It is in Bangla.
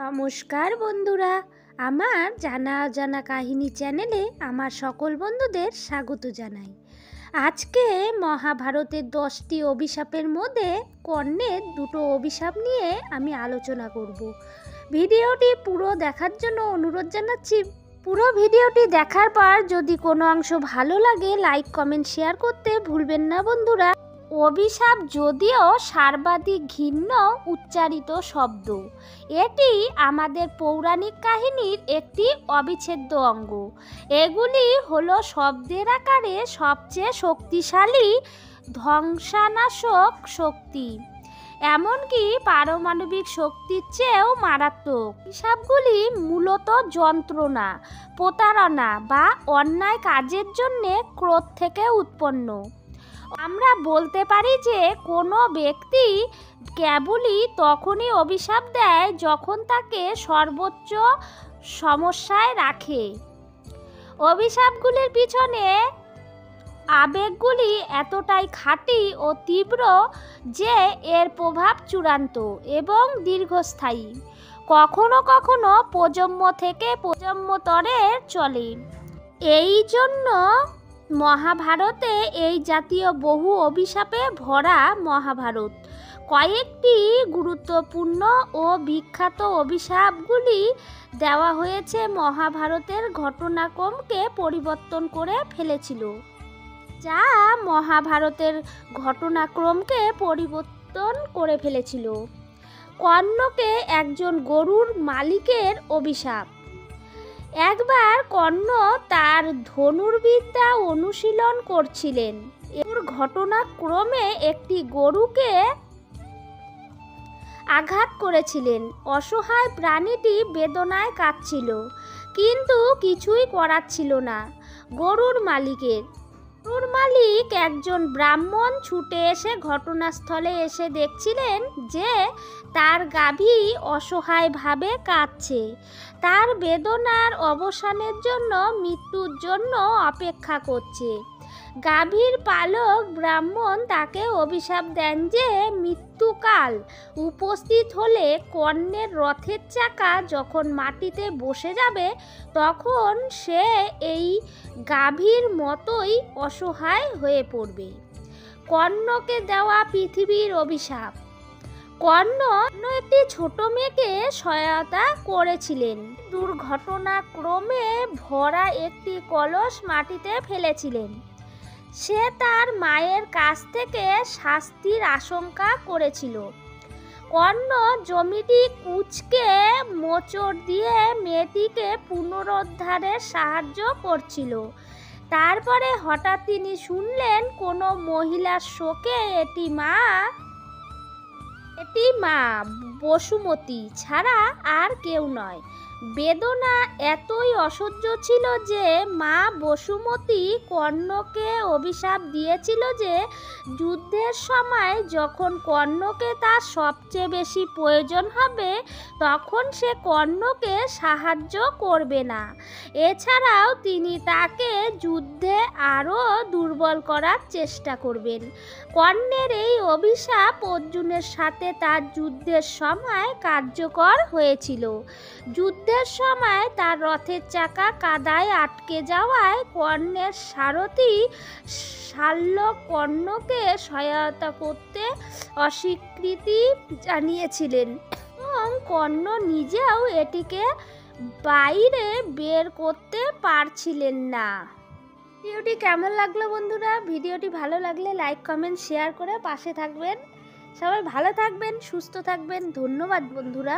নমস্কার বন্ধুরা, আমার জানা অজানা কাহিনী চ্যানেলে আমার সকল বন্ধুদের স্বাগত জানাই। আজকে মহাভারতের 10টি অভিশাপের মধ্যে কর্ণের 2টো অভিশাপ নিয়ে আমি আলোচনা করব। ভিডিওটি পুরো দেখার জন্য অনুরোধ জানাচ্ছি। পুরো ভিডিওটি দেখার পর যদি কোনো অংশ ভালো লাগে লাইক কমেন্ট শেয়ার করতে ভুলবেন না বন্ধুরা। অভিশাপ যদিও সর্বাধিক ঘৃণ্য উচ্চারিত শব্দ, এটি আমাদের পৌরাণিক কাহিনীর একটি অবিচ্ছেদ্য অঙ্গ। এগুলি হলো শব্দের আকারে সবচেয়ে শক্তিশালী ধ্বংসানাশক শক্তি, এমনকি পারমাণবিক শক্তির চেয়েও মারাত্মক। অভিশাপগুলি মূলত যন্ত্রণা, প্রতারণা বা অন্যায় কাজের জন্যে ক্রোধ থেকে উৎপন্ন। আমরা বলতে পারি যে কোনো ব্যক্তি কেবলই তখনই অভিশাপ দেয় যখন তাকে সর্বোচ্চ সমস্যায় রাখে। অভিশাপগুলির পিছনে আবেগগুলি এতটাই খাঁটি ও তীব্র যে এর প্রভাব চূড়ান্ত এবং দীর্ঘস্থায়ী, কখনো কখনো প্রজন্ম থেকে প্রজন্মতরে চলে। এই জন্য মহাভারতে এই জাতীয় বহু অভিশাপে ভরা মহাভারত। কয়েকটি গুরুত্বপূর্ণ ও বিখ্যাত অভিশাপগুলি দেওয়া হয়েছে মহাভারতের ঘটনাক্রমকে পরিবর্তন করে ফেলেছিল, যা মহাভারতের ঘটনাক্রমকে পরিবর্তন করে ফেলেছিল। কর্ণকে একজন গরুর মালিকের অভিশাপ। একবার কর্ণ তার ধনুর্বিদ্যা অনুশীলন করছিলেন। এর ঘটনাক্রমে একটি গরুকে আঘাত করেছিলেন। অসহায় প্রাণীটি বেদনায় কাঁদছিল, কিন্তু কিছুই করার ছিল না গরুর মালিকের। গরুর মালিক একজন ব্রাহ্মণ ছুটে এসে ঘটনাস্থলে এসে দেখছিলেন যে তার গাভী অসহায়ভাবে কাঁদছে, তার বেদনার অবসানের জন্য, মৃত্যুর জন্য অপেক্ষা করছে। গাভীর পালক ব্রাহ্মণ তাকে অভিশাপ দেন যে মৃত্যুকাল উপস্থিত হলে কর্ণের রথের চাকা যখন মাটিতে বসে যাবে তখন সে এই গাভীর মতোই অসহায় হয়ে পড়বে। কর্ণকে দেওয়া পৃথিবীর অভিশাপ। কর্ণ একটি ছোট মেয়েকে সহায়তা করেছিলেন। দুর্ঘটনাক্রমে ভরা একটি কলস মাটিতে ফেলেছিলেন। সে তার মায়ের কাছ থেকে শাস্তির আশঙ্কা করেছিল। কর্ণ জমিটি কুঁচকে মোচড় দিয়ে মেয়েটিকে পুনরুদ্ধারে সাহায্য করছিল। তারপরে হঠাৎ তিনি শুনলেন কোনো মহিলার শোকে এটি মা বসুমতী ছাড়া আর কেউ নয়। বেদনা এতই অসহ্য ছিল যে মা বসুমতী কর্ণকে অভিশাপ দিয়েছিল যে যুদ্ধের সময় যখন কর্ণকে তার সবচেয়ে বেশি প্রয়োজন হবে তখন সে কর্ণকে সাহায্য করবে না। এছাড়াও তিনি তাকে যুদ্ধে আরও দুর্বল করার চেষ্টা করবেন। কর্ণের এই অভিশাপ অর্জুনের সাথে তার যুদ্ধের সময় কার্যকর হয়েছিল। যুদ্ধের সময় তার রথের চাকা কাদায় আটকে যাওয়ায় কর্ণের সারথি শাল্য কর্ণকে সহায়তা করতে অস্বীকৃতি জানিয়েছিলেন এবং কর্ণ নিজেও এটিকে বাইরে বের করতে পারছিলেন না। ভিডিওটি কেমন লাগলো বন্ধুরা? ভিডিওটি ভালো লাগলে লাইক কমেন্ট শেয়ার করে পাশে থাকবেন। সবাই ভালো থাকবেন, সুস্থ থাকবেন। ধন্যবাদ বন্ধুরা।